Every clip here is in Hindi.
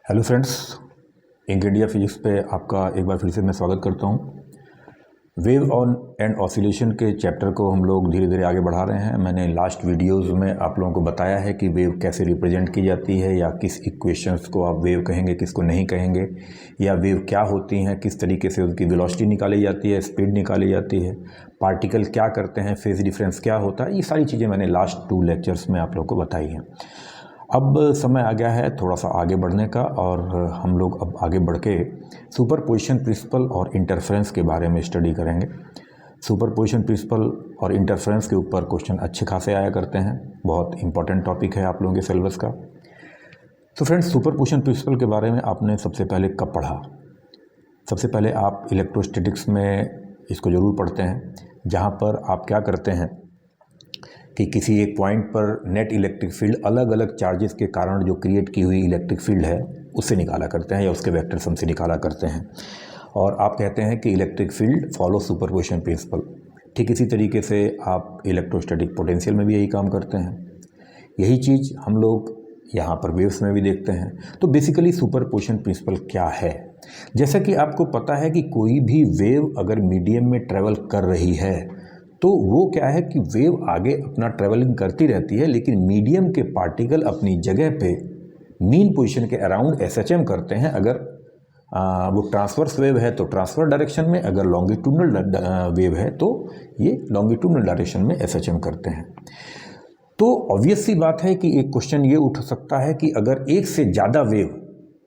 Hello friends, ink India physics पे आपका एक बार फिर से मैं स्वागत करता हूँ। वेव ऑन एंड ऑसिलेशन के चैप्टर को हम लोग धीरे धीरे आगे बढ़ा रहे हैं। मैंने लास्ट वीडियोस में आप लोगों को बताया है कि वेव कैसे रिप्रेजेंट की जाती है, या किस इक्वेशंस को आप वेव कहेंगे, किसको नहीं कहेंगे, या वेव क्या होती हैं, किस तरीके से उसकी वेलोसिटी निकाली जाती है, स्पीड निकाली जाती है, पार्टिकल क्या करते हैं, फेज डिफरेंस क्या होता है। ये सारी चीज़ें मैंने लास्ट 2 लेक्चर्स में आप लोग को बताई हैं। अब समय आ गया है थोड़ा सा आगे बढ़ने का, और हम लोग अब आगे बढ़ के सुपरपोजिशन प्रिंसिपल और इंटरफेरेंस के बारे में स्टडी करेंगे। सुपरपोजिशन प्रिंसिपल और इंटरफेरेंस के ऊपर क्वेश्चन अच्छे खासे आया करते हैं, बहुत इंपॉर्टेंट टॉपिक है आप लोगों के सिलेबस का। तो फ्रेंड्स, सुपरपोजिशन प्रिंसिपल के बारे में आपने सबसे पहले कब पढ़ा? सबसे पहले आप इलेक्ट्रोस्टैटिक्स में इसको ज़रूर पढ़ते हैं, जहाँ पर आप क्या करते हैं कि किसी एक पॉइंट पर नेट इलेक्ट्रिक फील्ड अलग अलग चार्जेस के कारण जो क्रिएट की हुई इलेक्ट्रिक फील्ड है उससे निकाला करते हैं, या उसके वेक्टर सम से निकाला करते हैं। और आप कहते हैं कि electric field follow superposition principle. ठीक इसी तरीके से आप इलेक्ट्रोस्टैटिक पोटेंशियल में भी यही काम करते हैं। यही चीज़ हम लोग यहाँ पर वेव्स में भी देखते हैं। तो बेसिकली सुपरपोजिशन प्रिंसिपल क्या है? जैसा कि आपको पता है कि कोई भी वेव अगर मीडियम में ट्रेवल कर रही है तो वो क्या है कि वेव आगे अपना ट्रेवलिंग करती रहती है, लेकिन मीडियम के पार्टिकल अपनी जगह पे मीन पोजीशन के अराउंड एसएचएम करते हैं। अगर वो ट्रांसवर्स वेव है तो ट्रांसफर डायरेक्शन में, अगर लॉन्गिट्यूडनल वेव है तो ये लॉन्गिट्यूडनल डायरेक्शन में एसएचएम करते हैं। तो ऑब्वियस सी बात है कि एक क्वेश्चन ये उठ सकता है कि अगर एक से ज़्यादा वेव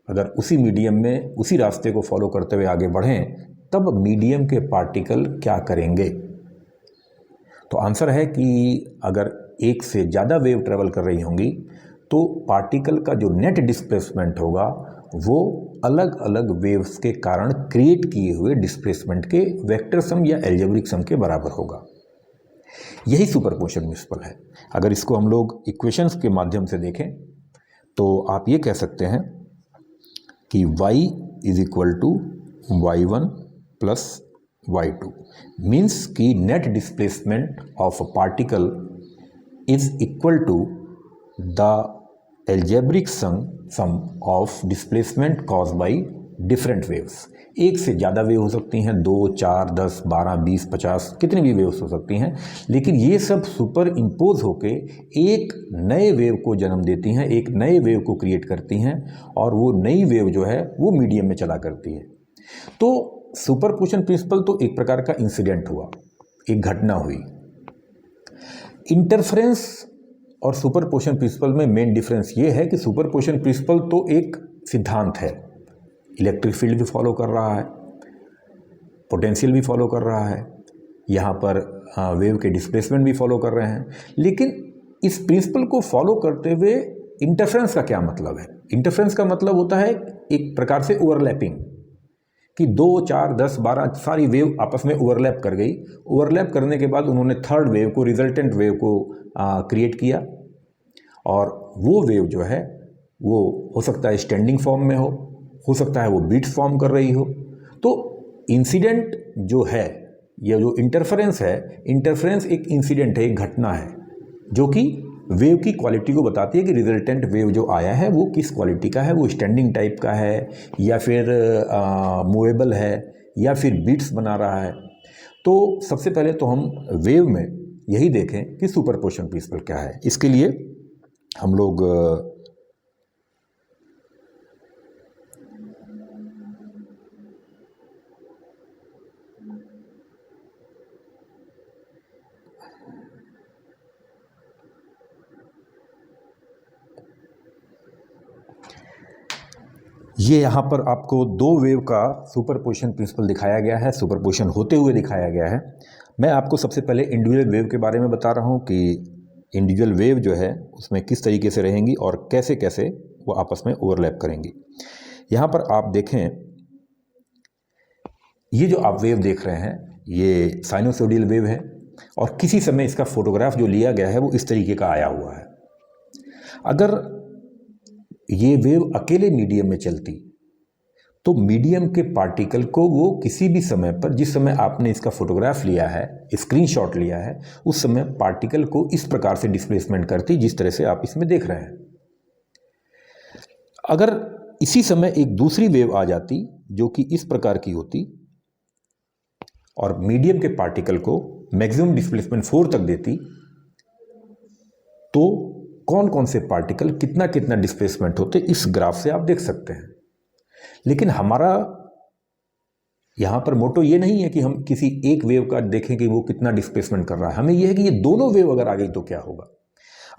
अगर उसी मीडियम में उसी रास्ते को फॉलो करते हुए आगे बढ़ें, तब मीडियम के पार्टिकल क्या करेंगे? तो आंसर है कि अगर एक से ज़्यादा वेव ट्रेवल कर रही होंगी तो पार्टिकल का जो नेट डिस्प्लेसमेंट होगा वो अलग अलग वेव्स के कारण क्रिएट किए हुए डिस्प्लेसमेंट के वेक्टर सम या एल्जेब्रिक सम के बराबर होगा। यही सुपरपोजिशन प्रिंसिपल है। अगर इसको हम लोग इक्वेशंस के माध्यम से देखें तो आप ये कह सकते हैं कि y is equal to y1 plus y2 means कि net displacement of a particle is equal to the algebraic sum of displacement cause by different waves. एक से ज़्यादा वेव हो सकती हैं, 2, 4, 10, 12, 20, 50, कितनी भी वेव्स हो सकती हैं, लेकिन ये सब सुपर इम्पोज होके एक नए वेव को जन्म देती हैं, एक नए वेव को क्रिएट करती हैं, और वो नई वेव जो है वो मीडियम में चला करती है। तो सुपरपोजिशन प्रिंसिपल तो एक प्रकार का इंसिडेंट हुआ, एक घटना हुई। इंटरफेरेंस और सुपरपोजिशन प्रिंसिपल में मेन डिफरेंस ये है कि सुपरपोजिशन प्रिंसिपल तो एक सिद्धांत है, इलेक्ट्रिक फील्ड भी फॉलो कर रहा है, पोटेंशियल भी फॉलो कर रहा है, यहाँ पर वेव के डिस्प्लेसमेंट भी फॉलो कर रहे हैं। लेकिन इस प्रिंसिपल को फॉलो करते हुए इंटरफेरेंस का क्या मतलब है? इंटरफेरेंस का मतलब होता है एक प्रकार से ओवरलैपिंग, कि 2, 4, 10, 12 सारी वेव आपस में ओवरलैप कर गई। ओवरलैप करने के बाद उन्होंने थर्ड वेव को, रिजल्टेंट वेव को क्रिएट किया, और वो वेव जो है वो हो सकता है स्टैंडिंग फॉर्म में हो सकता है वो बीट्स फॉर्म कर रही हो। तो इंसिडेंट जो है, ये जो इंटरफेरेंस है, इंटरफेरेंस एक इंसिडेंट है, एक घटना है जो कि वेव की क्वालिटी को बताती है कि रिजल्टेंट वेव जो आया है वो किस क्वालिटी का है, वो स्टैंडिंग टाइप का है, या फिर मूवेबल है, या फिर बीट्स बना रहा है। तो सबसे पहले तो हम वेव में यही देखें कि सुपरपोजिशन प्रिंसिपल क्या है। इसके लिए हम लोग ये यहाँ पर आपको 2 वेव का सुपरपोजिशन प्रिंसिपल दिखाया गया है, सुपरपोजिशन होते हुए दिखाया गया है। मैं आपको सबसे पहले इंडिविजुअल वेव के बारे में बता रहा हूँ कि इंडिविजुअल वेव जो है उसमें किस तरीके से रहेंगी और कैसे कैसे वो आपस में ओवरलैप करेंगी। यहाँ पर आप देखें, ये जो आप वेव देख रहे हैं ये साइनोसोडियल वेव है, और किसी समय इसका फोटोग्राफ जो लिया गया है वो इस तरीके का आया हुआ है। अगर ये वेव अकेले मीडियम में चलती तो मीडियम के पार्टिकल को वो किसी भी समय पर, जिस समय आपने इसका फोटोग्राफ लिया है, स्क्रीनशॉट लिया है, उस समय पार्टिकल को इस प्रकार से डिस्प्लेसमेंट करती जिस तरह से आप इसमें देख रहे हैं। अगर इसी समय एक दूसरी वेव आ जाती जो कि इस प्रकार की होती और मीडियम के पार्टिकल को मैक्सिमम डिस्प्लेसमेंट 4 तक देती, तो कौन कौन से पार्टिकल कितना कितना डिस्प्लेसमेंट होते इस ग्राफ से आप देख सकते हैं। लेकिन हमारा यहां पर मोटो ये नहीं है कि हम किसी एक वेव का देखें कि वो कितना डिस्प्लेसमेंट कर रहा है, हमें यह है कि ये दोनों वेव अगर आ गई तो क्या होगा।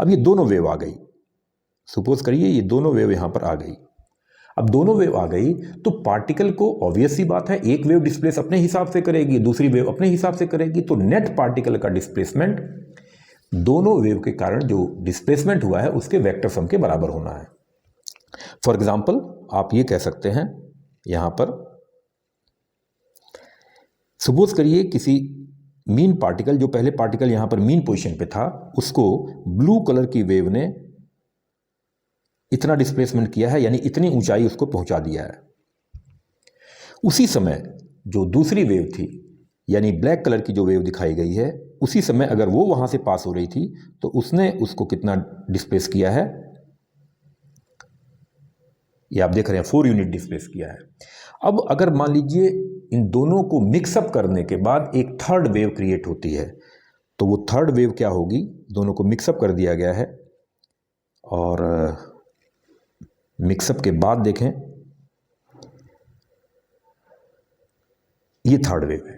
अब ये दोनों वेव आ गई, सपोज करिए ये दोनों वेव यहां पर आ गई। अब दोनों वेव आ गई तो पार्टिकल को ऑब्वियस सी बात है, एक वेव डिस्प्लेस अपने हिसाब से करेगी, दूसरी वेव अपने हिसाब से करेगी, तो नेट पार्टिकल का डिस्प्लेसमेंट दोनों वेव के कारण जो डिस्प्लेसमेंट हुआ है उसके वेक्टर सम के बराबर होना है। फॉर एग्जाम्पल आप ये कह सकते हैं, यहां पर सपोज करिए किसी मीन पार्टिकल, जो पहले पार्टिकल यहां पर मीन पोजीशन पे था, उसको ब्लू कलर की वेव ने इतना डिस्प्लेसमेंट किया है, यानी इतनी ऊंचाई उसको पहुंचा दिया है। उसी समय जो दूसरी वेव थी, यानी ब्लैक कलर की जो वेव दिखाई गई है, उसी समय अगर वो वहां से पास हो रही थी तो उसने उसको कितना डिस्प्लेस किया है, ये आप देख रहे हैं 4 यूनिट डिस्प्लेस किया है। अब अगर मान लीजिए इन दोनों को मिक्सअप करने के बाद एक थर्ड वेव क्रिएट होती है, तो वो थर्ड वेव क्या होगी, दोनों को मिक्सअप कर दिया गया है और मिक्सअप के बाद देखें ये थर्ड वेव है।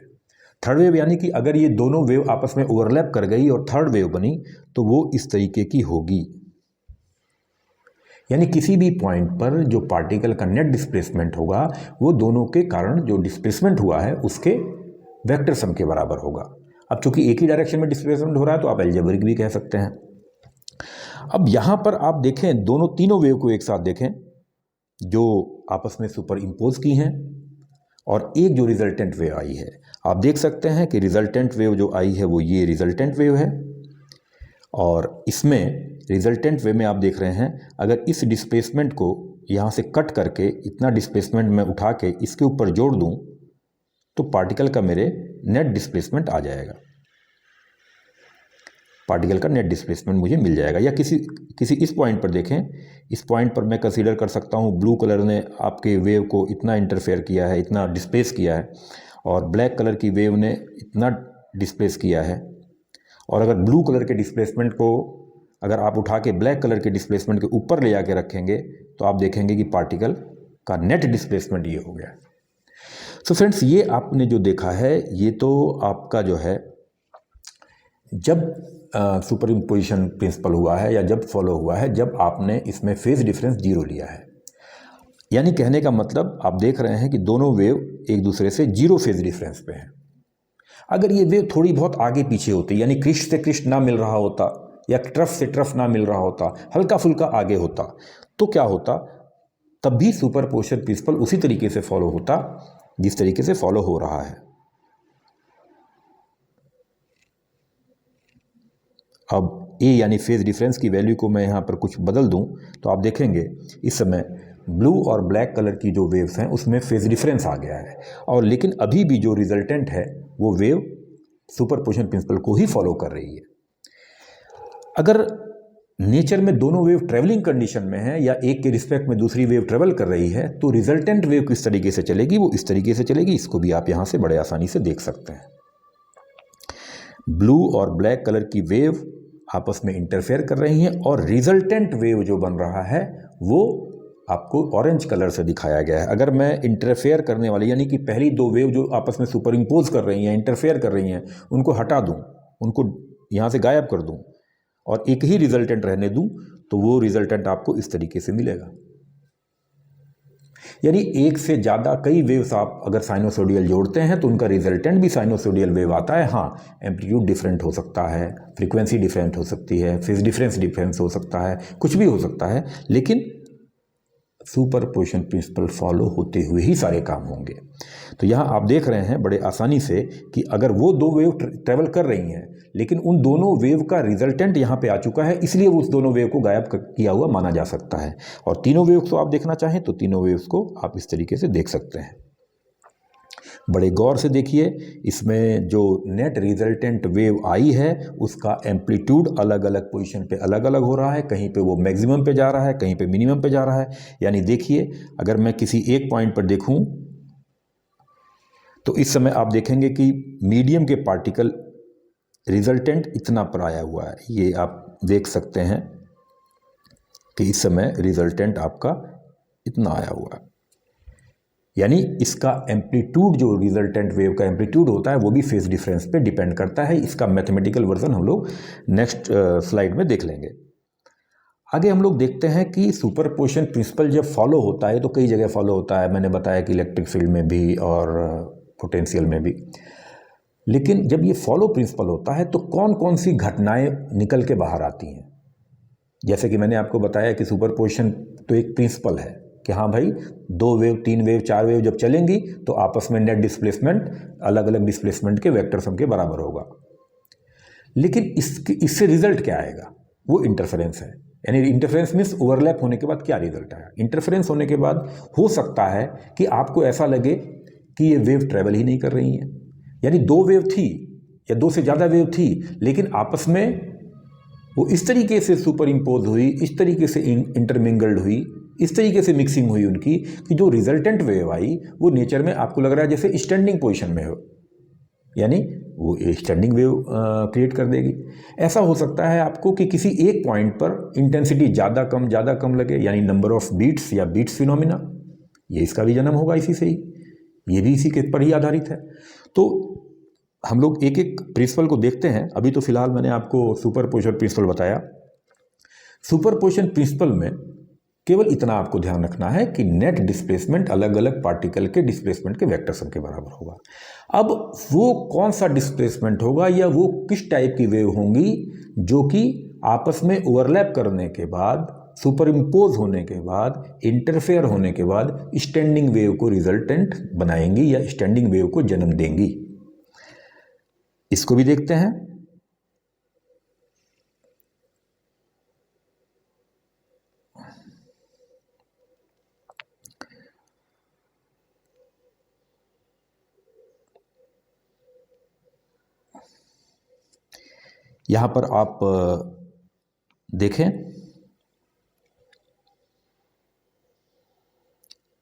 थर्ड वेव यानी कि अगर ये दोनों वेव आपस में ओवरलैप कर गई और थर्ड वेव बनी तो वो इस तरीके की होगी। यानी किसी भी पॉइंट पर जो पार्टिकल का नेट डिस्प्लेसमेंट होगा वो दोनों के कारण जो डिस्प्लेसमेंट हुआ है उसके वेक्टर सम के बराबर होगा। अब चूंकि एक ही डायरेक्शन में डिस्प्लेसमेंट हो रहा है तो आप अलजेब्रिक भी कह सकते हैं। अब यहां पर आप देखें, दोनों तीनों वेव को एक साथ देखें जो आपस में सुपर इम्पोज की हैं, और एक जो रिजल्टेंट वेव आई है, आप देख सकते हैं कि रिजल्टेंट वेव जो आई है वो ये रिजल्टेंट वेव है। और इसमें रिजल्टेंट वेव में आप देख रहे हैं, अगर इस डिस्प्लेसमेंट को यहाँ से कट करके इतना डिस्प्लेसमेंट मैं उठा के इसके ऊपर जोड़ दूं तो पार्टिकल का मेरे नेट डिस्प्लेसमेंट आ जाएगा, पार्टिकल का नेट डिस्प्लेसमेंट मुझे मिल जाएगा। या किसी इस पॉइंट पर देखें, इस पॉइंट पर मैं कंसीडर कर सकता हूँ ब्लू कलर ने आपके वेव को इतना इंटरफेयर किया है, इतना डिस्प्लेस किया है, और ब्लैक कलर की वेव ने इतना डिस्प्लेस किया है। और अगर ब्लू कलर के डिस्प्लेसमेंट को अगर आप उठा के ब्लैक कलर के डिस्प्लेसमेंट के ऊपर ले जाके रखेंगे तो आप देखेंगे कि पार्टिकल का नेट डिस्प्लेसमेंट ये हो गया। सो फ्रेंड्स, ये आपने जो देखा है ये तो आपका जो है जब सुपर इम्पोजिशन प्रिंसिपल हुआ है या जब फॉलो हुआ है, जब आपने इसमें फेज डिफरेंस 0 लिया है। यानी कहने का मतलब आप देख रहे हैं कि दोनों वेव एक दूसरे से 0 फेज डिफरेंस पे हैं। अगर ये वेव थोड़ी बहुत आगे पीछे होती, यानी क्रिस्ट से क्रिस्ट ना मिल रहा होता या ट्रफ से ट्रफ ना मिल रहा होता, हल्का फुल्का आगे होता, तो क्या होता, तब भी सुपरपोजिशन प्रिंसिपल उसी तरीके से फॉलो होता जिस तरीके से फॉलो हो रहा है। अब ए यानी फेज डिफरेंस की वैल्यू को मैं यहाँ पर कुछ बदल दूँ तो आप देखेंगे इस समय ब्लू और ब्लैक कलर की जो वेव्स हैं उसमें फेज डिफरेंस आ गया है, और लेकिन अभी भी जो रिजल्टेंट है वो वेव सुपरपोजिशन प्रिंसिपल को ही फॉलो कर रही है। अगर नेचर में दोनों वेव ट्रेवलिंग कंडीशन में है या एक के रिस्पेक्ट में दूसरी वेव ट्रेवल कर रही है तो रिजल्टेंट वेव किस तरीके से चलेगी, वो इस तरीके से चलेगी। इसको भी आप यहाँ से बड़े आसानी से देख सकते हैं। ब्लू और ब्लैक कलर की वेव आपस में इंटरफेयर कर रही हैं और रिजल्टेंट वेव जो बन रहा है वो आपको ऑरेंज कलर से दिखाया गया है। अगर मैं इंटरफेयर करने वाली यानी कि पहली दो वेव जो आपस में सुपर इम्पोज कर रही हैं, इंटरफेयर कर रही हैं, उनको हटा दूं, उनको यहाँ से गायब कर दूं और एक ही रिजल्टेंट रहने दूं तो वो रिजल्टेंट आपको इस तरीके से मिलेगा। यानी एक से ज़्यादा कई वेव्स आप अगर साइनोसोडियल जोड़ते हैं तो उनका रिजल्टेंट भी साइनोसोडियल वेव आता है। हाँ, एम्पलीट्यूड डिफरेंट हो सकता है, फ्रीक्वेंसी डिफरेंट हो सकती है, फेज डिफरेंस डिफरेंस हो सकता है, कुछ भी हो सकता है, लेकिन सुपरपोजिशन प्रिंसिपल फॉलो होते हुए ही सारे काम होंगे। तो यहाँ आप देख रहे हैं बड़े आसानी से कि अगर वो दो वेव ट्रेवल कर रही हैं लेकिन उन दोनों वेव का रिजल्टेंट यहाँ पे आ चुका है, इसलिए उस दोनों वेव को गायब किया हुआ माना जा सकता है। और तीनों वेव्स को आप देखना चाहें तो तीनों वेव्स को आप इस तरीके से देख सकते हैं। बड़े गौर से देखिए, इसमें जो नेट रिजल्टेंट वेव आई है उसका एम्पलीट्यूड अलग अलग पोजीशन पे अलग अलग हो रहा है। कहीं पे वो मैक्सिमम पे जा रहा है, कहीं पे मिनिमम पे जा रहा है। यानी देखिए, अगर मैं किसी एक पॉइंट पर देखूं तो इस समय आप देखेंगे कि मीडियम के पार्टिकल रिजल्टेंट इतना पर आया हुआ है। ये आप देख सकते हैं कि इस समय रिजल्टेंट आपका इतना आया हुआ है। यानी इसका एम्पलीट्यूड, जो रिजल्टेंट वेव का एम्पलीट्यूड होता है, वो भी फेज डिफरेंस पे डिपेंड करता है। इसका मैथमेटिकल वर्जन हम लोग नेक्स्ट स्लाइड में देख लेंगे। आगे हम लोग देखते हैं कि सुपरपोजिशन प्रिंसिपल जब फॉलो होता है तो कई जगह फॉलो होता है। मैंने बताया कि इलेक्ट्रिक फील्ड में भी और पोटेंशियल में भी। लेकिन जब ये फॉलो प्रिंसिपल होता है तो कौन कौन सी घटनाएं निकल के बाहर आती हैं। जैसे कि मैंने आपको बताया कि सुपरपोजिशन तो एक प्रिंसिपल है कि हाँ भाई, 2 वेव, 3 वेव, 4 वेव जब चलेंगी तो आपस में नेट डिस्प्लेसमेंट अलग अलग डिस्प्लेसमेंट के वेक्टर सम के बराबर होगा। लेकिन इससे रिजल्ट क्या आएगा, वो इंटरफेरेंस है। यानी इंटरफेरेंस मीन्स ओवरलैप होने के बाद क्या रिजल्ट आएगा। इंटरफेरेंस होने के बाद हो सकता है कि आपको ऐसा लगे कि ये वेव ट्रेवल ही नहीं कर रही हैं। यानी 2 वेव थी या 2 से ज़्यादा वेव थी, लेकिन आपस में वो इस तरीके से सुपर इम्पोज हुई, इस तरीके से इंटरमिंगल्ड हुई, इस तरीके से मिक्सिंग हुई उनकी कि जो रिजल्टेंट वेव आई वो नेचर में आपको लग रहा है जैसे स्टैंडिंग पोजीशन में हो। यानी वो स्टैंडिंग वेव क्रिएट कर देगी। ऐसा हो सकता है आपको कि किसी एक पॉइंट पर इंटेंसिटी ज़्यादा कम लगे, यानी नंबर ऑफ बीट्स या बीट्स फिनोमिना। ये इसका भी जन्म होगा इसी से ही, ये भी इसी के पर ही आधारित है। तो हम लोग एक एक प्रिंसिपल को देखते हैं। अभी तो फिलहाल मैंने आपको सुपरपोजिशन प्रिंसिपल बताया। सुपरपोजिशन प्रिंसिपल में केवल इतना आपको ध्यान रखना है कि नेट डिस्प्लेसमेंट अलग अलग पार्टिकल के डिस्प्लेसमेंट के वेक्टर सम के बराबर होगा। अब वो कौन सा डिस्प्लेसमेंट होगा या वो किस टाइप की वेव होंगी जो कि आपस में ओवरलैप करने के बाद, सुपर इम्पोज होने के बाद, इंटरफेयर होने के बाद स्टैंडिंग वेव को रिजल्टेंट बनाएंगी या स्टैंडिंग वेव को जन्म देंगी। इसको भी देखते हैं। यहां पर आप देखें,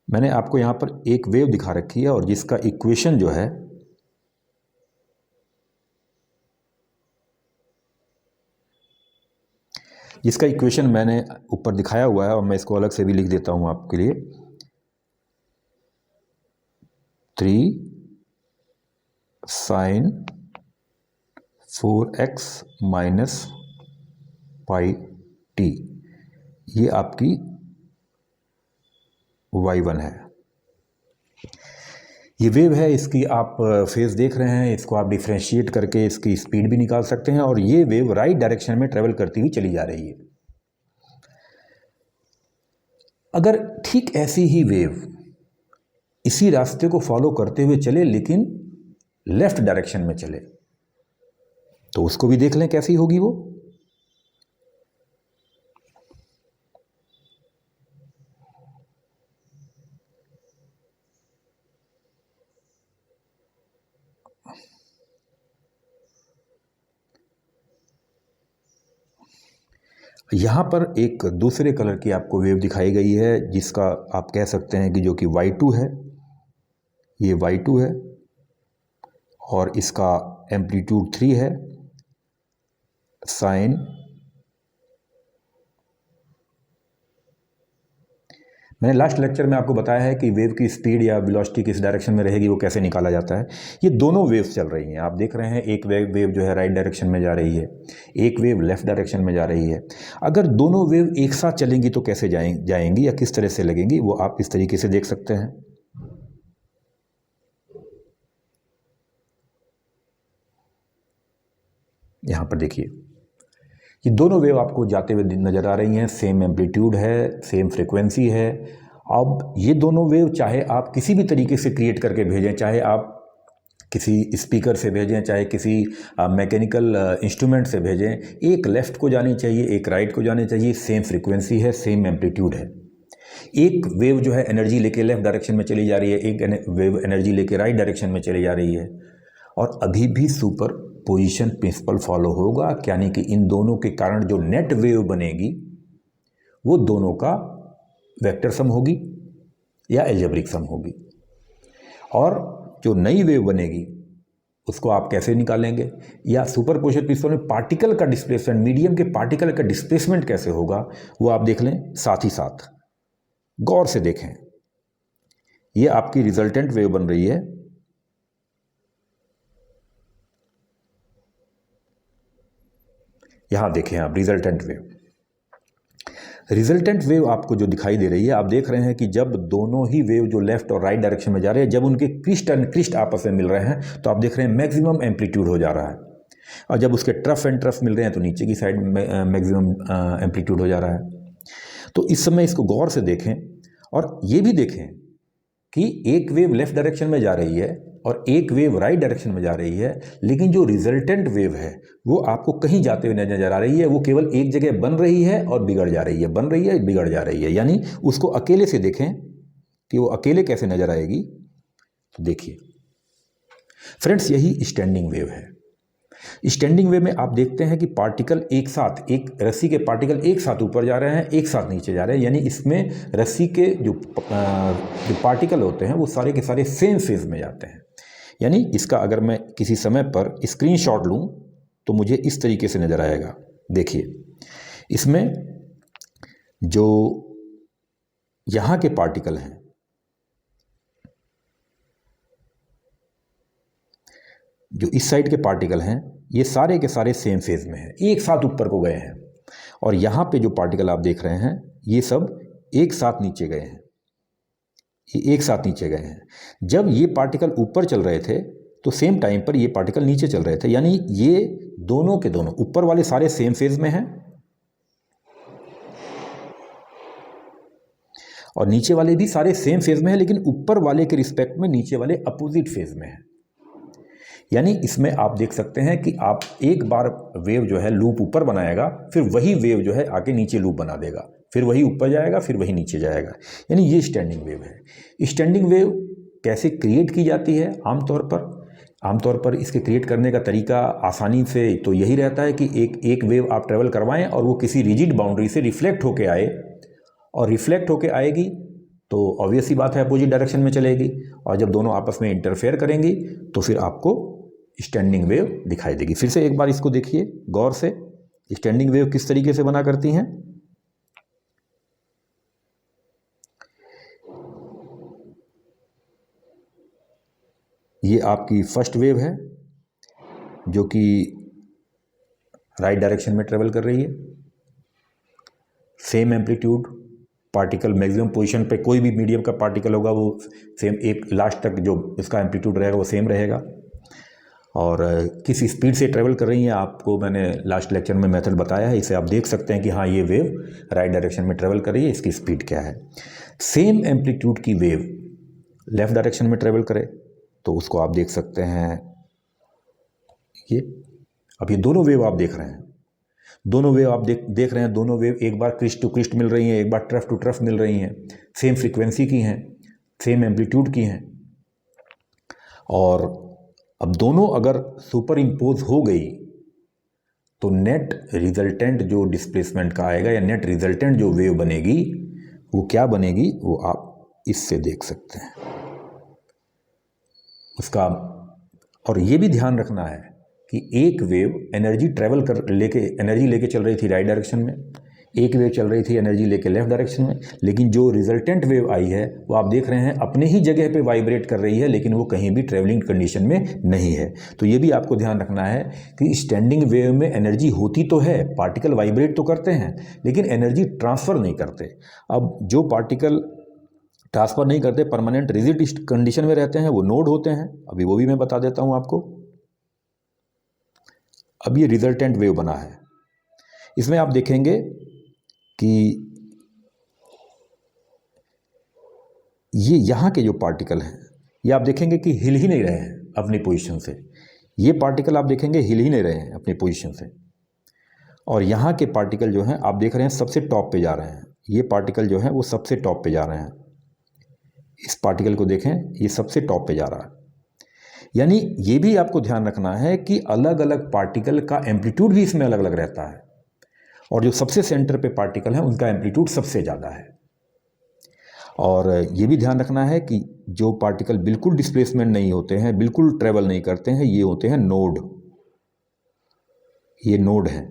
मैंने आपको यहां पर एक वेव दिखा रखी है और जिसका इक्वेशन जो है मैंने ऊपर दिखाया हुआ है और मैं इसको अलग से भी लिख देता हूं आपके लिए। 3 sin 4x minus pi T, ये आपकी y1 है। ये वेव है, इसकी आप फेज देख रहे हैं। इसको आप डिफ्रेंशिएट करके इसकी स्पीड भी निकाल सकते हैं और ये वेव राइट डायरेक्शन में ट्रेवल करती हुई चली जा रही है। अगर ठीक ऐसी ही वेव इसी रास्ते को फॉलो करते हुए चले लेकिन लेफ्ट डायरेक्शन में चले तो उसको भी देख लें कैसी होगी वो। यहाँ पर एक दूसरे कलर की आपको वेव दिखाई गई है जिसका आप कह सकते हैं कि जो कि y2 है। ये y2 है और इसका एम्पलीट्यूड 3 है। साइन मैंने लास्ट लेक्चर में आपको बताया है कि वेव की स्पीड या वेलोसिटी किस डायरेक्शन में रहेगी वो कैसे निकाला जाता है। ये दोनों वेव्स चल रही हैं, आप देख रहे हैं। एक वेव जो है राइट डायरेक्शन में जा रही है, एक वेव लेफ्ट डायरेक्शन में जा रही है। अगर दोनों वेव एक साथ चलेंगी तो कैसे जाएंगी या किस तरह से लगेंगी वो आप इस तरीके से देख सकते हैं। यहाँ पर देखिए, ये दोनों वेव आपको जाते हुए नज़र आ रही हैं। सेम एम्पलीट्यूड है, सेम फ्रीक्वेंसी है। अब ये दोनों वेव चाहे आप किसी भी तरीके से क्रिएट करके भेजें, चाहे आप किसी स्पीकर से भेजें, चाहे किसी मैकेनिकल इंस्ट्रूमेंट से भेजें, एक लेफ़्ट को जानी चाहिए, एक राइट को जानी चाहिए। सेम फ्रीक्वेंसी है, सेम एम्पलीट्यूड है। एक वेव जो है एनर्जी लेके लेफ्ट डायरेक्शन में चली जा रही है, एक वेव एनर्जी लेके राइट डायरेक्शन में चली जा रही है, और अभी भी सुपर पोजिशन प्रिंसिपल फॉलो होगा, यानी कि इन दोनों के कारण जो नेट वेव बनेगी वो दोनों का वेक्टर सम होगी या एल्जेब्रिक सम होगी। और जो नई वेव बनेगी उसको आप कैसे निकालेंगे, या सुपर पोजिशन प्रिंसिपल में पार्टिकल का डिस्प्लेसमेंट, मीडियम के पार्टिकल का डिस्प्लेसमेंट कैसे होगा, वो आप देख लें। साथ ही साथ गौर से देखें, ये आपकी रिजल्टेंट वेव बन रही है, यहां देखें आप रिजल्टेंट वेव। रिजल्टेंट वेव आपको जो दिखाई दे रही है, आप देख रहे हैं कि जब दोनों ही वेव जो लेफ्ट और राइट डायरेक्शन में जा रहे हैं, जब उनके क्रिस्ट एंड क्रिस्ट आपस में मिल रहे हैं तो आप देख रहे हैं मैक्सिमम एम्पलीट्यूड हो जा रहा है, और जब उसके ट्रफ एंड ट्रफ मिल रहे हैं तो नीचे की साइड में मैक्सिमम एम्पलीट्यूड हो जा रहा है। तो इस समय इसको गौर से देखें, और ये भी देखें कि एक वेव लेफ्ट डायरेक्शन में जा रही है और एक वेव राइट डायरेक्शन में जा रही है, लेकिन जो रिजल्टेंट वेव है वो आपको कहीं जाते हुए नजर आ रही है, वो केवल एक जगह बन रही है और बिगड़ जा रही है, बन रही है बिगड़ जा रही है। यानी उसको अकेले से देखें कि वो अकेले कैसे नजर आएगी। तो देखिए फ्रेंड्स, यही स्टैंडिंग वेव है। स्टैंडिंग वेव में आप देखते हैं कि पार्टिकल एक साथ, एक रस्सी के पार्टिकल एक साथ ऊपर जा रहे हैं, एक साथ नीचे जा रहे हैं, यानी इसमें रस्सी के जो पार्टिकल होते हैं वो सारे के सारे सेम फेज में जाते हैं। यानी इसका अगर मैं किसी समय पर स्क्रीनशॉट लूं तो मुझे इस तरीके से नज़र आएगा। देखिए, इसमें जो यहाँ के पार्टिकल हैं, जो इस साइड के पार्टिकल हैं, ये सारे के सारे सेम फेज में हैं, एक साथ ऊपर को गए हैं, और यहाँ पे जो पार्टिकल आप देख रहे हैं ये सब एक साथ नीचे गए हैं, ये एक साथ नीचे गए हैं। जब ये पार्टिकल ऊपर चल रहे थे तो सेम टाइम पर ये पार्टिकल नीचे चल रहे थे, यानी ये दोनों के दोनों ऊपर वाले सारे सेम फेज में हैं और नीचे वाले भी सारे सेम फेज में हैं, लेकिन ऊपर वाले के रिस्पेक्ट में नीचे वाले अपोजिट फेज में हैं। यानी इसमें आप देख सकते हैं कि आप एक बार वेव जो है लूप ऊपर बनाएगा, फिर वही वेव जो है आके नीचे लूप बना देगा, फिर वही ऊपर जाएगा, फिर वही नीचे जाएगा। यानी ये स्टैंडिंग वेव है। स्टैंडिंग वेव कैसे क्रिएट की जाती है? आमतौर पर इसके क्रिएट करने का तरीका आसानी से तो यही रहता है कि एक वेव आप ट्रेवल करवाएं और वो किसी रिजिड बाउंड्री से रिफ्लेक्ट होके आए, और रिफ्लेक्ट होके आएगी तो ऑब्वियस ही बात है अपोजिट डायरेक्शन में चलेगी, और जब दोनों आपस में इंटरफेयर करेंगी तो फिर आपको स्टैंडिंग वेव दिखाई देगी। फिर से एक बार इसको देखिए गौर से, स्टैंडिंग वेव किस तरीके से बना करती हैं। ये आपकी फर्स्ट वेव है जो कि राइट डायरेक्शन में ट्रेवल कर रही है, same amplitude, particle maximum position पे कोई भी मीडियम का पार्टिकल होगा वो सेम, एक लास्ट तक जो इसका एम्पलीट्यूड रहेगा वो सेम रहेगा, और किस स्पीड से ट्रेवल कर रही हैं आपको मैंने लास्ट लेक्चर में मेथड बताया है, इसे आप देख सकते हैं कि हाँ ये वेव राइट डायरेक्शन में ट्रेवल कर रही है, इसकी स्पीड क्या है। सेम एम्पलीट्यूड की वेव लेफ़्ट डायरेक्शन में ट्रेवल करे तो उसको आप देख सकते हैं, ये अब ये दोनों वेव आप देख रहे हैं, दोनों वेव आप देख रहे हैं, दोनों वेव एक बार क्रिस्ट टू क्रिस्ट मिल रही हैं, एक बार ट्रफ टू ट्रफ मिल रही हैं, सेम फ्रीक्वेंसी की हैं, सेम एम्पलीट्यूड की हैं, और अब दोनों अगर सुपर इम्पोज हो गई तो नेट रिजल्टेंट जो डिस्प्लेसमेंट का आएगा या नेट रिजल्टेंट जो वेव बनेगी वो क्या बनेगी, वो आप इससे देख सकते हैं उसका। और ये भी ध्यान रखना है कि एक वेव एनर्जी एनर्जी लेके चल रही थी राइट डायरेक्शन में, एक वेव चल रही थी एनर्जी लेके लेफ्ट डायरेक्शन में, लेकिन जो रिजल्टेंट वेव आई है वो आप देख रहे हैं अपने ही जगह पे वाइब्रेट कर रही है, लेकिन वो कहीं भी ट्रेवलिंग कंडीशन में नहीं है। तो ये भी आपको ध्यान रखना है कि स्टैंडिंग वेव में एनर्जी होती तो है, पार्टिकल वाइब्रेट तो करते हैं, लेकिन एनर्जी ट्रांसफ़र नहीं करते। अब जो पार्टिकल ट्रांसफ़र नहीं करते, परमानेंट रिजिड कंडीशन में रहते हैं, वो नोड होते हैं। अभी वो भी मैं बता देता हूँ आपको। अब ये रिजल्टेंट वेव बना है, इसमें आप देखेंगे कि ये यहाँ के जो पार्टिकल हैं ये आप देखेंगे कि हिल ही नहीं रहे हैं अपनी पोजीशन से, ये पार्टिकल आप देखेंगे हिल ही नहीं रहे हैं अपनी पोजीशन से, और यहाँ के पार्टिकल जो हैं आप देख रहे हैं सबसे टॉप पे जा रहे हैं, ये पार्टिकल जो है वो सबसे टॉप पे जा रहे हैं। इस पार्टिकल को देखें, ये सबसे टॉप पे जा रहा है। यानी ये भी आपको ध्यान रखना है कि अलग अलग पार्टिकल का एम्पलीट्यूड भी इसमें अलग अलग रहता है, और जो सबसे सेंटर पे पार्टिकल है उनका एम्पलीट्यूड सबसे ज़्यादा है। और ये भी ध्यान रखना है कि जो पार्टिकल बिल्कुल डिस्प्लेसमेंट नहीं होते हैं, बिल्कुल ट्रेवल नहीं करते हैं, ये होते हैं नोड। ये नोड हैं,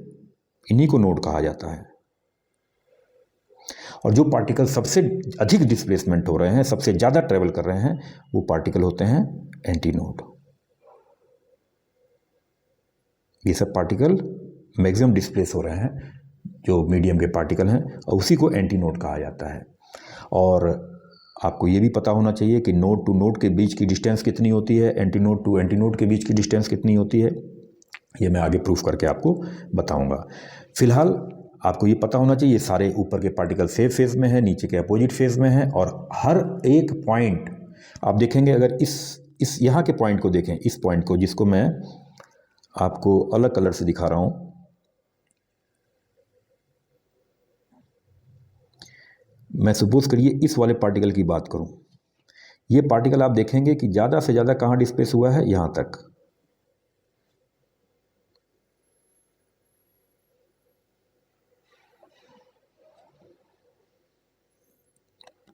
इन्हीं को नोड कहा जाता है। और जो पार्टिकल सबसे अधिक डिस्प्लेसमेंट हो रहे हैं, सबसे ज़्यादा ट्रेवल कर रहे हैं, वो पार्टिकल होते हैं एंटी नोड। ये सब पार्टिकल मैक्सिमम डिस्प्लेस हो रहे हैं, जो मीडियम के पार्टिकल हैं, और उसी को एंटी नोड कहा जाता है। और आपको ये भी पता होना चाहिए कि नोड टू नोड के बीच की डिस्टेंस कितनी होती है, antinode to antinode के बीच की डिस्टेंस कितनी होती है, ये मैं आगे प्रूफ करके आपको बताऊंगा। फिलहाल आपको ये पता होना चाहिए सारे ऊपर के पार्टिकल सेम फेज में है, नीचे के अपोजिट फेज में है, और हर एक पॉइंट आप देखेंगे, अगर इस यहाँ के पॉइंट को देखें, इस पॉइंट को, जिसको मैं आपको अलग कलर से दिखा रहा हूँ, मैं सपोज करिए इस वाले पार्टिकल की बात करूं, ये पार्टिकल आप देखेंगे कि ज़्यादा से ज़्यादा कहाँ डिस्प्लेस हुआ है, यहाँ तक।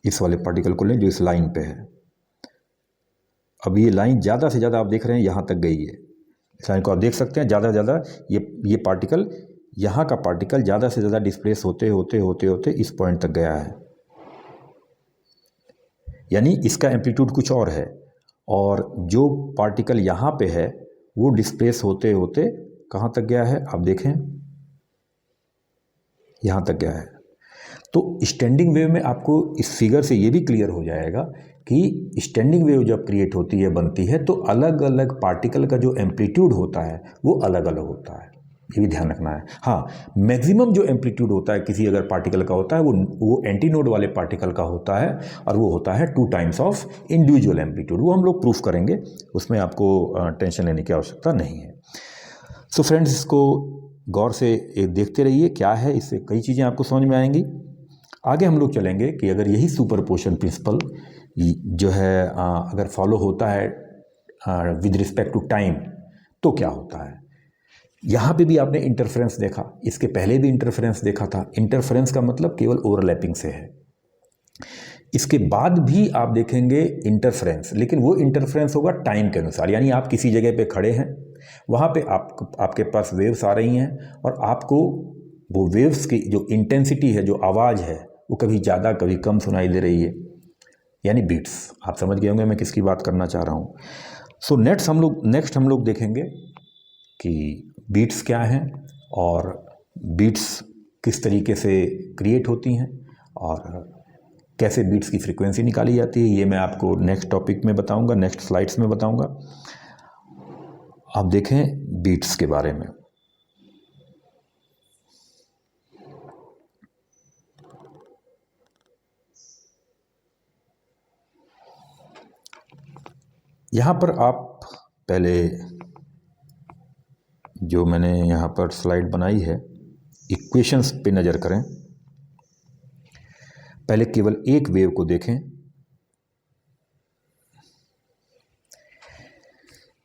इस वाले पार्टिकल को लें जो इस लाइन पे है। अब ये लाइन ज़्यादा से ज़्यादा आप देख रहे हैं यहाँ तक गई है। इस लाइन को आप देख सकते हैं, ज़्यादा से ज़्यादा ये पार्टिकल, यहाँ का पार्टिकल ज़्यादा से ज़्यादा डिस्प्लेस होते होते होते होते इस पॉइंट तक गया है। यानी इसका एम्पलीट्यूड कुछ और है, और जो पार्टिकल यहाँ पे है वो डिस्प्लेस होते होते कहाँ तक गया है, आप देखें, यहाँ तक गया है। तो स्टैंडिंग वेव में आपको इस फिगर से ये भी क्लियर हो जाएगा कि स्टैंडिंग वेव जब क्रिएट होती है, बनती है, तो अलग अलग पार्टिकल का जो एम्पलीट्यूड होता है वो अलग अलग होता है, ये भी ध्यान रखना है। हाँ, मैक्सिमम जो एम्पलीट्यूड होता है किसी अगर पार्टिकल का होता है वो एंटी नोड वाले पार्टिकल का होता है, और वो होता है 2 टाइम्स ऑफ इंडिविजुअल एम्पलीट्यूड। वो हम लोग प्रूफ करेंगे, उसमें आपको टेंशन लेने की आवश्यकता नहीं है। सो फ्रेंड्स, इसको गौर से देखते रहिए, क्या है, इससे कई चीज़ें आपको समझ में आएंगी। आगे हम लोग चलेंगे कि अगर यही सुपरपोजिशन प्रिंसिपल जो है अगर फॉलो होता है विद रिस्पेक्ट टू टाइम, तो क्या होता है। यहाँ पे भी आपने इंटरफेरेंस देखा, इसके पहले भी इंटरफेरेंस देखा था। इंटरफेरेंस का मतलब केवल ओवरलैपिंग से है। इसके बाद भी आप देखेंगे इंटरफेरेंस, लेकिन वो इंटरफेरेंस होगा टाइम के अनुसार। यानी आप किसी जगह पे खड़े हैं, वहाँ पे आपके पास वेव्स आ रही हैं, और आपको वो वेव्स की जो इंटेंसिटी है, जो आवाज़ है, वो कभी ज़्यादा कभी कम सुनाई दे रही है, यानी बीट्स। आप समझ गए होंगे मैं किसकी बात करना चाह रहा हूँ। सो नेक्स्ट हम लोग देखेंगे कि बीट्स क्या हैं, और बीट्स किस तरीके से क्रिएट होती हैं, और कैसे बीट्स की फ्रीक्वेंसी निकाली जाती है। ये मैं आपको नेक्स्ट टॉपिक में बताऊंगा, नेक्स्ट स्लाइड्स में बताऊंगा। आप देखें बीट्स के बारे में। यहाँ पर आप पहले जो मैंने यहाँ पर स्लाइड बनाई है, इक्वेशंस पे नज़र करें। पहले केवल एक वेव को देखें।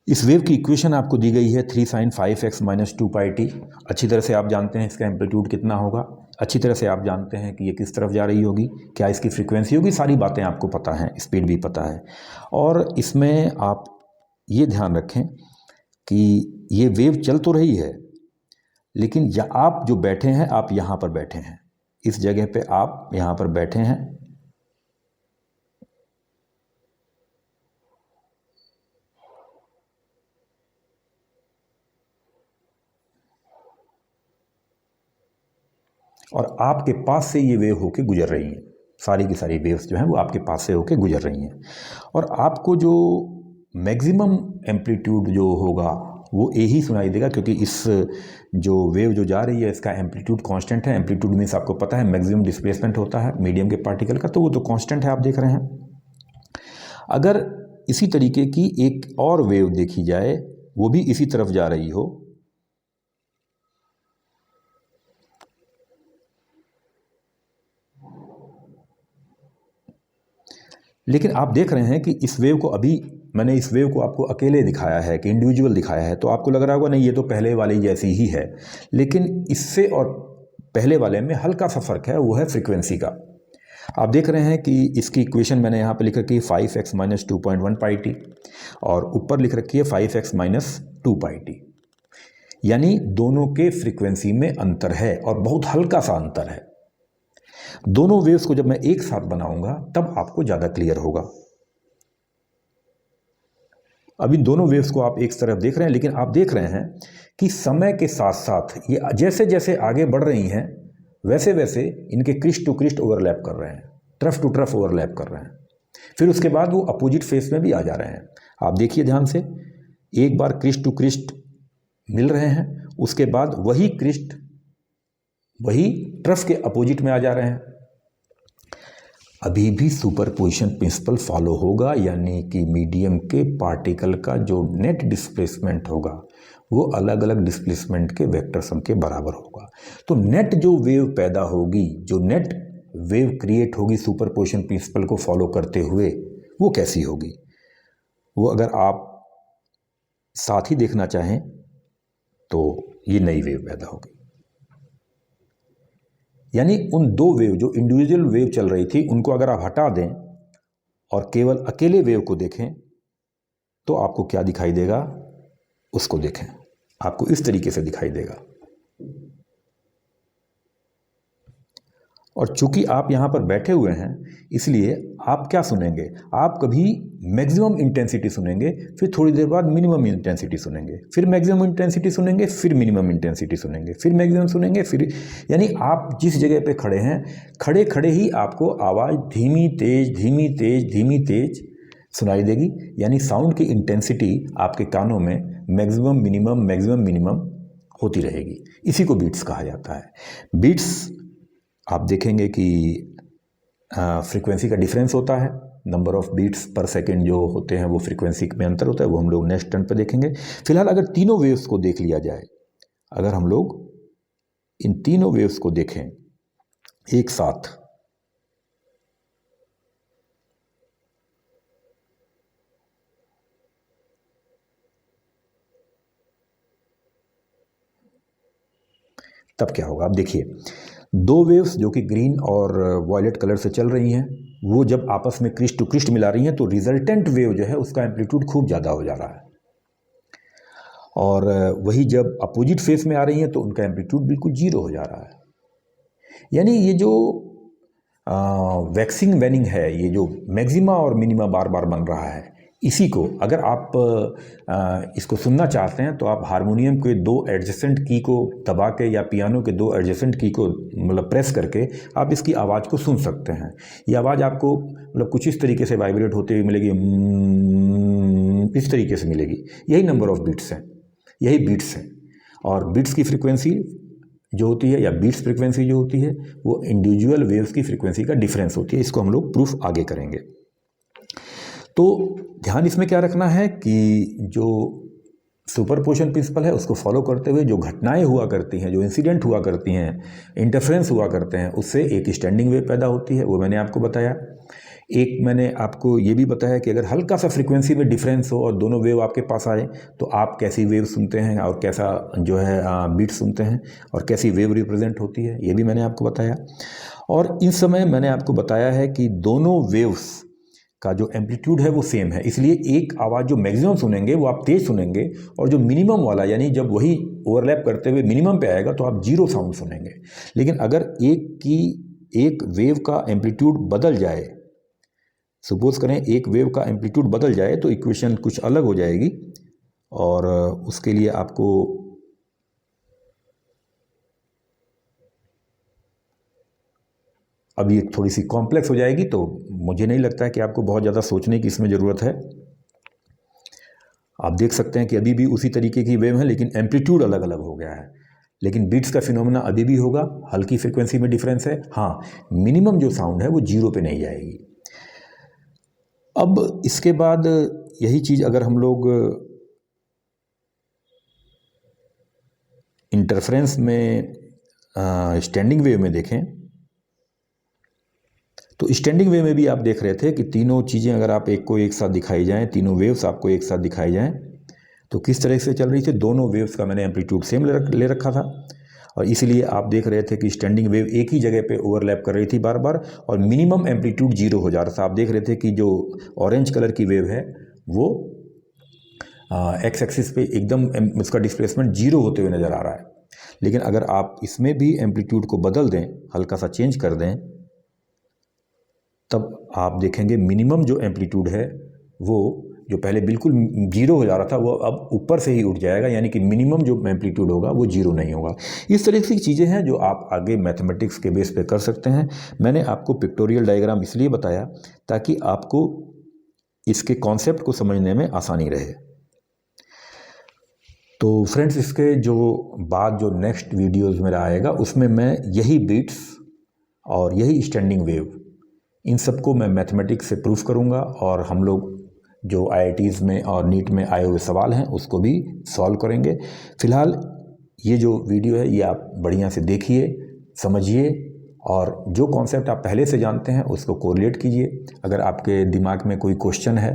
इस वेव की इक्वेशन आपको दी गई है 3 sin 5x - 2πt। अच्छी तरह से आप जानते हैं इसका एम्पलीट्यूड कितना होगा, अच्छी तरह से आप जानते हैं कि ये किस तरफ जा रही होगी, क्या इसकी फ्रीक्वेंसी होगी, सारी बातें आपको पता हैं, स्पीड भी पता है। और इसमें आप ये ध्यान रखें कि ये वेव चल तो रही है, लेकिन आप जो बैठे हैं, आप यहाँ पर बैठे हैं, इस जगह पे आप यहाँ पर बैठे हैं, और आपके पास से ये वेव होके गुजर रही हैं। सारी की सारी वेव्स जो हैं वो आपके पास से होके गुजर रही हैं, और आपको जो मैक्सिमम एम्पलीट्यूड जो होगा वो ए ही सुनाई देगा, क्योंकि इस जो वेव जो जा रही है इसका एम्पलीट्यूड कांस्टेंट है। एम्पलीट्यूड मीन्स आपको पता है मैक्सिमम डिस्प्लेसमेंट होता है मीडियम के पार्टिकल का, तो वो तो कांस्टेंट है, आप देख रहे हैं। अगर इसी तरीके की एक और वेव देखी जाए, वो भी इसी तरफ जा रही हो, लेकिन आप देख रहे हैं कि इस वेव को अभी मैंने इस वेव को आपको अकेले दिखाया है कि इंडिविजुअल दिखाया है, तो आपको लग रहा होगा नहीं ये तो पहले वाली जैसी ही है, लेकिन इससे और पहले वाले में हल्का सा फ़र्क है, वो है फ्रीक्वेंसी का। आप देख रहे हैं कि इसकी इक्वेशन मैंने यहाँ पे लिख रखी है 5x माइनस 2.1 पाई टी और ऊपर लिख रखी है 5x माइनस 2 पाई टी, यानी दोनों के फ्रीक्वेंसी में अंतर है और बहुत हल्का सा अंतर है। दोनों वेव्स को जब मैं एक साथ बनाऊंगा तब आपको ज़्यादा क्लियर होगा। अब इन दोनों वेव्स को आप एक तरफ देख रहे हैं, लेकिन आप देख रहे हैं कि समय के साथ साथ ये जैसे जैसे आगे बढ़ रही हैं वैसे वैसे इनके क्रिस्ट टू क्रिस्ट ओवरलैप कर रहे हैं, ट्रफ टू ट्रफ ओवरलैप कर रहे हैं, फिर उसके बाद वो अपोजिट फेस में भी आ जा रहे हैं। आप देखिए ध्यान से, एक बार क्रिस्ट टू क्रिस्ट मिल रहे हैं, उसके बाद वही क्रिस्ट वही ट्रफ के अपोजिट में आ जा रहे हैं। अभी भी सुपरपोजिशन प्रिंसिपल फॉलो होगा, यानी कि मीडियम के पार्टिकल का जो नेट डिस्प्लेसमेंट होगा वो अलग अलग डिस्प्लेसमेंट के वेक्टर सम के बराबर होगा। तो नेट जो वेव पैदा होगी, जो नेट वेव क्रिएट होगी सुपरपोजिशन प्रिंसिपल को फॉलो करते हुए, वो कैसी होगी? वो अगर आप साथ ही देखना चाहें तो ये नई वेव पैदा होगी। यानी उन दो वेव जो इंडिविजुअल वेव चल रही थी उनको अगर आप हटा दें और केवल अकेले वेव को देखें तो आपको क्या दिखाई देगा, उसको देखें, आपको इस तरीके से दिखाई देगा। और चूंकि आप यहाँ पर बैठे हुए हैं इसलिए आप क्या सुनेंगे, आप कभी मैक्सिमम इंटेंसिटी सुनेंगे, फिर थोड़ी देर बाद मिनिमम इंटेंसिटी सुनेंगे, फिर मैक्सिमम इंटेंसिटी सुनेंगे, फिर मिनिमम इंटेंसिटी सुनेंगे, फिर मैक्सिमम सुनेंगे, फिर यानी आप जिस जगह पे खड़े हैं खड़े खड़े ही आपको आवाज़ धीमी तेज धीमी तेज धीमी तेज सुनाई देगी। यानी साउंड की इंटेंसिटी आपके कानों में मैक्सिमम मिनिमम होती रहेगी। इसी को बीट्स कहा जाता है। बीट्स आप देखेंगे कि फ्रीक्वेंसी का डिफरेंस होता है, नंबर ऑफ बीट्स पर सेकेंड जो होते हैं वो फ्रीक्वेंसी में अंतर होता है, वो हम लोग नेक्स्ट टर्न पे देखेंगे। फिलहाल अगर तीनों वेव्स को देख लिया जाए, अगर हम लोग इन तीनों वेव्स को देखें एक साथ, तब क्या होगा। आप देखिए, दो वेव्स जो कि ग्रीन और वॉयलेट कलर से चल रही हैं, वो जब आपस में क्रिस्ट टू क्रिस्ट मिला रही हैं तो रिजल्टेंट वेव जो है उसका एम्पलीट्यूड खूब ज़्यादा हो जा रहा है, और वही जब अपोजिट फेस में आ रही हैं तो उनका एम्पलीट्यूड बिल्कुल जीरो हो जा रहा है। यानी ये जो वैक्सिंग वेनिंग है, ये जो मैक्सिमा और मिनिमा बार बार बन रहा है, इसी को अगर आप इसको सुनना चाहते हैं तो आप हारमोनियम के दो एडजेसेंट की को दबा के या पियानो के दो एडजेसेंट की को मतलब प्रेस करके आप इसकी आवाज़ को सुन सकते हैं। ये आवाज़ आपको मतलब कुछ इस तरीके से वाइब्रेट होते हुए मिलेगी, इस तरीके से मिलेगी। यही नंबर ऑफ बीट्स हैं, यही बीट्स हैं। और बीट्स की फ्रिक्वेंसी जो होती है या बीट्स फ्रिक्वेंसी जो होती है वो इंडिविजुअल वेव्स की फ्रिक्वेंसी का डिफरेंस होती है। इसको हम लोग प्रूफ आगे करेंगे। तो ध्यान इसमें क्या रखना है कि जो सुपरपोजिशन प्रिंसिपल है उसको फॉलो करते हुए जो घटनाएं हुआ करती हैं, जो इंसिडेंट हुआ करती हैं, इंटरफेरेंस हुआ करते हैं, उससे एक स्टैंडिंग वेव पैदा होती है, वो मैंने आपको बताया। एक मैंने आपको ये भी बताया कि अगर हल्का सा फ्रीक्वेंसी में डिफरेंस हो और दोनों वेव आपके पास आए तो आप कैसी वेव सुनते हैं और कैसा जो है बीट सुनते हैं और कैसी वेव रिप्रेजेंट होती है, ये भी मैंने आपको बताया। और इस समय मैंने आपको बताया है कि दोनों वेव्स का जो एम्पलीट्यूड है वो सेम है, इसलिए एक आवाज़ जो मैक्सिमम सुनेंगे वो आप तेज़ सुनेंगे और जो मिनिमम वाला यानी जब वही ओवरलैप करते हुए मिनिमम पे आएगा तो आप जीरो साउंड सुनेंगे। लेकिन अगर एक वेव का एम्पलीट्यूड बदल जाए, सपोज करें एक वेव का एम्पलीट्यूड बदल जाए तो इक्वेशन कुछ अलग हो जाएगी, और उसके लिए आपको अब ये थोड़ी सी कॉम्प्लेक्स हो जाएगी, तो मुझे नहीं लगता है कि आपको बहुत ज़्यादा सोचने की इसमें ज़रूरत है। आप देख सकते हैं कि अभी भी उसी तरीके की वेव है लेकिन एम्पलीट्यूड अलग अलग हो गया है, लेकिन बीट्स का फिनोमेना अभी भी होगा, हल्की फ्रिक्वेंसी में डिफरेंस है। हाँ, मिनिमम जो साउंड है वो जीरो पे नहीं जाएगी। अब इसके बाद यही चीज़ अगर हम लोग इंटरफेरेंस में स्टैंडिंग वेव में देखें तो स्टैंडिंग वेव में भी आप देख रहे थे कि तीनों चीज़ें अगर आप एक को एक साथ दिखाई जाएँ, तीनों वेव्स आपको एक साथ दिखाई जाएँ तो किस तरह से चल रही थी। दोनों वेव्स का मैंने एम्पलीट्यूड सेम ले रखा था और इसलिए आप देख रहे थे कि स्टैंडिंग वेव एक ही जगह पे ओवरलैप कर रही थी बार बार और मिनिमम एम्पलीट्यूड जीरो हो जा रहा था। आप देख रहे थे कि जो ऑरेंज कलर की वेव है वो एक्स एक्सिस पे एकदम उसका डिस्प्लेसमेंट जीरो होते हुए नज़र आ रहा है। लेकिन अगर आप इसमें भी एम्पलीट्यूड को बदल दें, हल्का सा चेंज कर दें, तब आप देखेंगे मिनिमम जो एम्पलीट्यूड है वो जो पहले बिल्कुल जीरो हो जा रहा था वो अब ऊपर से ही उठ जाएगा, यानी कि मिनिमम जो एम्पलीट्यूड होगा वो जीरो नहीं होगा। इस तरह की चीज़ें हैं जो आप आगे मैथमेटिक्स के बेस पे कर सकते हैं। मैंने आपको पिक्टोरियल डायग्राम इसलिए बताया ताकि आपको इसके कॉन्सेप्ट को समझने में आसानी रहे। तो फ्रेंड्स, इसके जो बाद जो नेक्स्ट वीडियोज़ मेरा आएगा उसमें मैं यही बीट्स और यही स्टैंडिंग वेव इन सबको मैं मैथमेटिक्स से प्रूफ करूँगा और हम लोग जो IITs में और नीट में आए हुए सवाल हैं उसको भी सॉल्व करेंगे। फ़िलहाल ये जो वीडियो है ये आप बढ़िया से देखिए, समझिए और जो कॉन्सेप्ट आप पहले से जानते हैं उसको कोरिलेट कीजिए। अगर आपके दिमाग में कोई क्वेश्चन है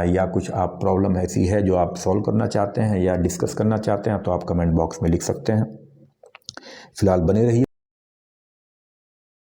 या कुछ आप प्रॉब्लम ऐसी है जो आप सॉल्व करना चाहते हैं या डिस्कस करना चाहते हैं तो आप कमेंट बॉक्स में लिख सकते हैं। फ़िलहाल बने रहिए।